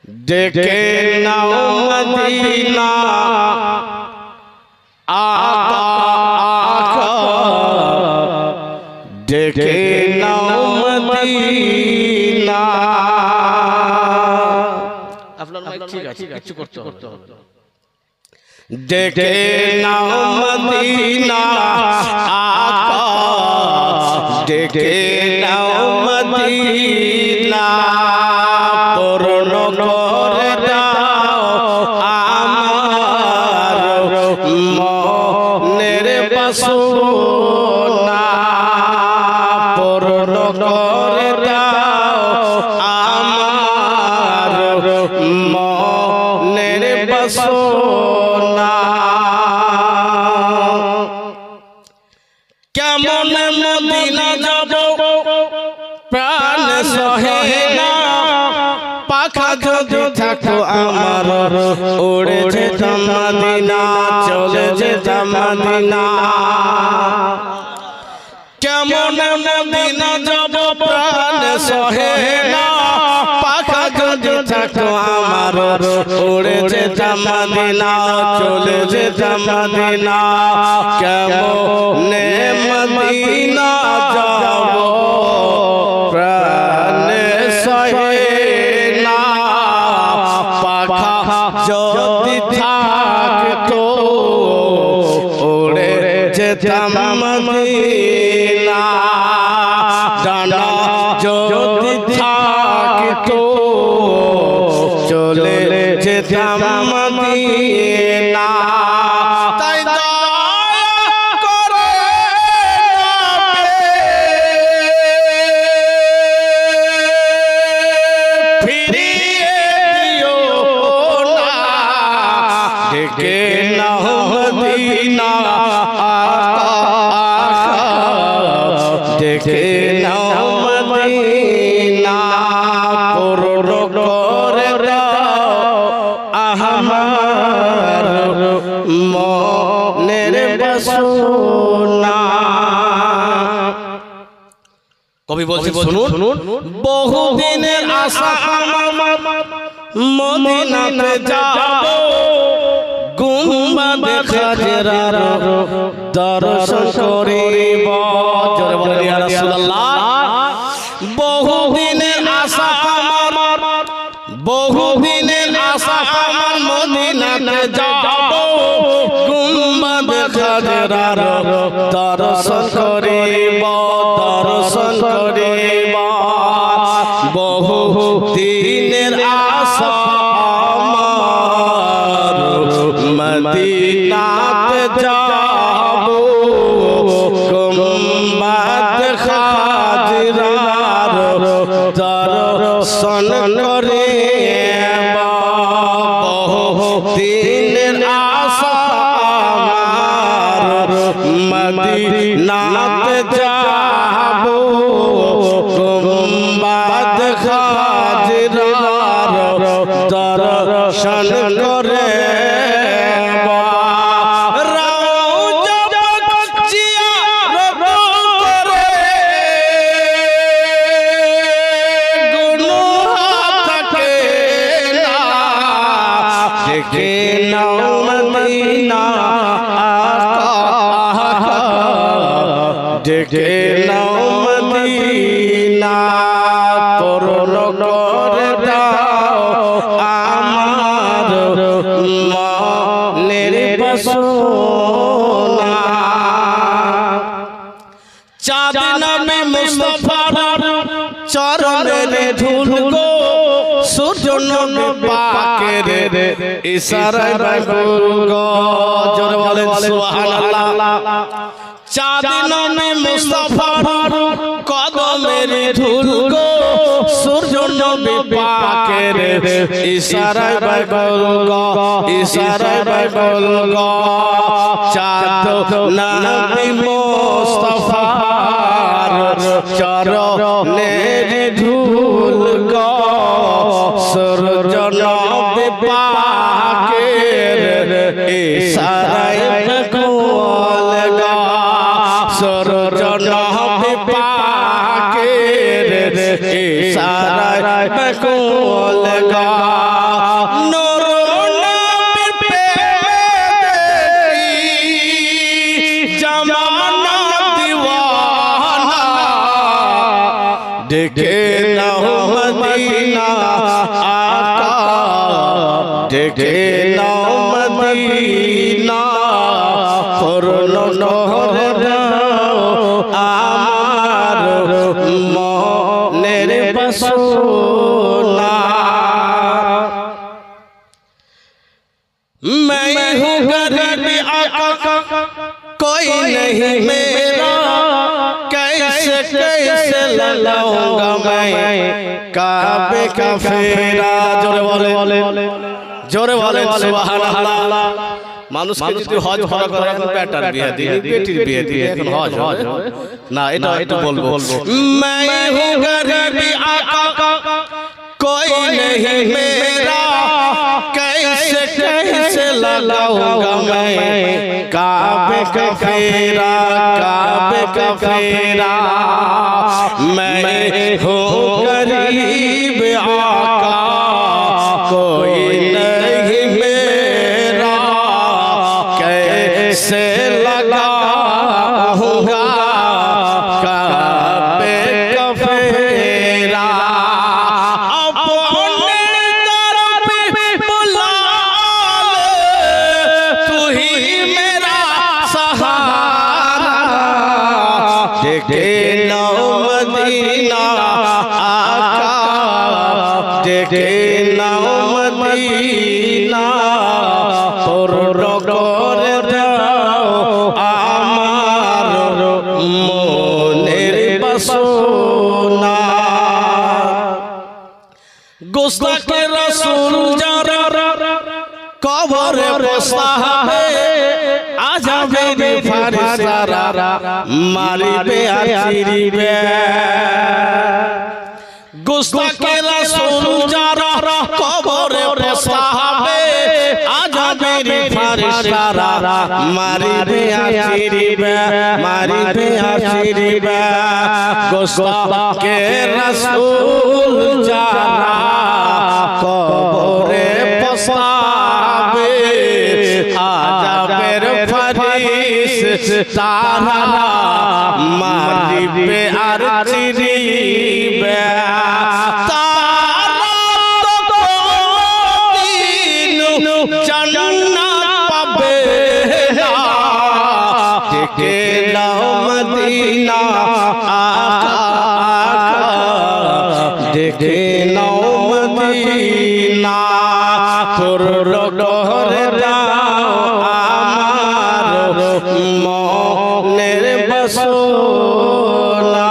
ডেকে নাও মদিনা আকা আকা ডেকে নাও মদিনা। আপনার মাইক ঠিক আছে, কিছু করতে হবে। ডেকে নাও মদিনা আকা ডেকে নাও মদিনা পূর্ণ করে দাও আমার মনের বাসনা পূর্ণ করে দাও আমার মনের বাসনা। কেমন মদিনা যাব প্রাণ সহে না পাখা যদি থাকো আমার উড়ে যেতাম মদিনা চলে যেতাম মদিনা। কেমন মদিনা যাব প্রাণ সহে না পাখা যদি থাকো আমার উড়ে যেতাম মদিনা চলে যেতাম মদিনা। কেমন মদিনা যাব প্রাণ সহে না পাখা যদি থাকতো উড়ে যেতাম মদিনা। ডানা যদি থাকতো চলে যেতাম মদিনা। তাই দয়া করে ফিরিয়ে দিও না ডেকে নাও মদিনা ডেকে নাও মদিনা পূর্ণ করে দাও আমার মনের বাসনা। কবি বলছে শুনুন বহুদিনের আশা আমার মদিনাতে যাব গুম্বাদে খাজরার দর্শন করিব। জোরে বলেন ইয়া রাসূলুল্লাহ। বহুদিনের আশা আমার বহুদিনের আশা আমার মদিনাতে যাব গুম্বাদে খাজরার দর্শন করিব দর্শন করিব। বহুদিনের আশা আমার মদিনাতে যাব গুম্বাদ খাজরার দর্শন করিব। বহুদিনের আশা আমার মদিনাতে যাব গুম্বাদ খাজরার দর্শন করিব। ডেকে নাও মদিনা আকা ডেকে নাও মদিনা পূর্ণ করে দাও আমার মনের বাসনা। চাঁদ নামে মুস্তাফার চরণে ধুল গো সূর্য নবী পাকের ইশারায় বায়ুল গো। জোরে বলেন সুবহানাল্লাহ। চাঁদ নামে মুস্তাফার কদমের ধুল গো সূর্য নবী পাকের ইশারায় বায়ুল গো ইশারায় বায়ুল গো। চাঁদ নামে মুস্তাফার চরণের ধুল গো সূর্য নবী পাকের ইশারায় বায়ুল গো সূর্য নবী পাকের ইশারায় বায়ুল গো। ডেকে নাও মদিনা পূর্ণ করে দাও আমার মনের বাসনা। मैं हूँ गरीब आका कोई नहीं मेरा, कैसे कैसे लगाऊंगा मैं काबे का फेरा। जोरे बोले जोरे बोले सुबहानाल्लाह। মানুষকে যদি হজ করা করে এখন প্যাটার বিয়ে দিয়ে বেটির বিয়ে দিয়ে এখন হজ না, এটা একটু বলবো। मैं हूँ गरीब आका कोई नहीं मेरा, कैसे कैसे लगाऊंगा मैं काबे का फेरा, काबे का फेरा। मैं हूँ गरीब आका कोई नहीं मेरा, कैसे लगाऊंगा काबे का फेरा। देखे नाओ मदीना आका, देखे नाओ मदीना पूर्ण করে দাও আমার মনের বাসনা। গোস্তাকে রাসূল যারা কবরে বসাবে আযাবে ফারিস্তারা মারিবে আর চিরিবে। গোস্তাকে রাসূল যারা কবরে বসাবে আযাবে ফারিস্তারা মারিবে আর চিরিবে, মারিবে আর চিরিবে। গোস্তাকে রাসূল যারা কবরে বসাবে আযাবের ফারিস্তারা মারিবে আর চিরিবে। তারা তো কোনদিন জান্নাত পাবে না, দেখে নাও মদিনা আকা, দেখে নাও মদিনা পূর্ণ করে দাও আমার মনের বাসনা।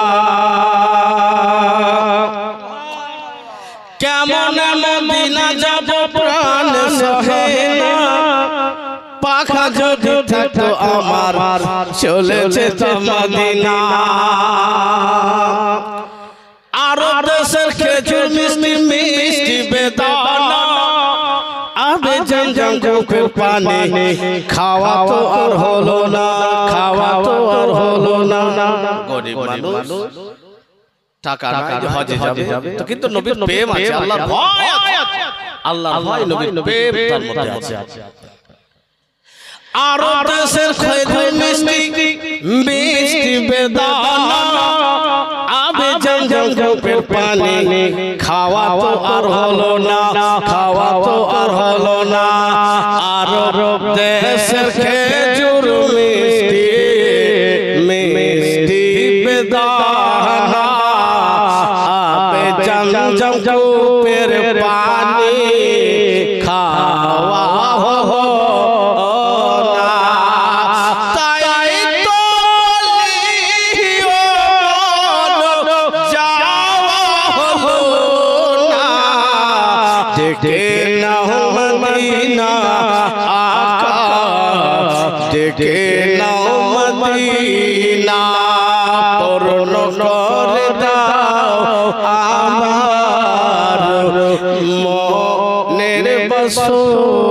কেমন মদিনা যাব প্রাণ সহে না, পাখা যদি থাকতো আমার চলে যেত মদিনা। আরো দেশের খেজুর মিষ্টি মিষ্টি বেদানা, আবে জমজম চোখের পানি খাওয়া তো আর হলো না, খাওয়া তো আর হলো না। গরিব মানুষ টাকা নাই হজে যাবে তো, কিন্তু নবীর প্রেম আছে, আল্লাহর ভয় আছে, আল্লাহর ভয় নবীর প্রেম তার মধ্যে আছে। আরো দেশের খেজুর মিষ্টি মিষ্টি বেদানা, আবে জমজম চোখের পানি খাওয়া তো আর হলো না, খাওয়া তো আর হলো না। আরো দেশের খেজুর মিষ্টি মিষ্টি বেদানা, আবে জমজম চোখের পানি খাওয়া হলো না। তাই তো দেখে নাও মদিনা আকা, দেখে নাও মদিনা পূর্ণ করে দাও আমার মনের বাসনা।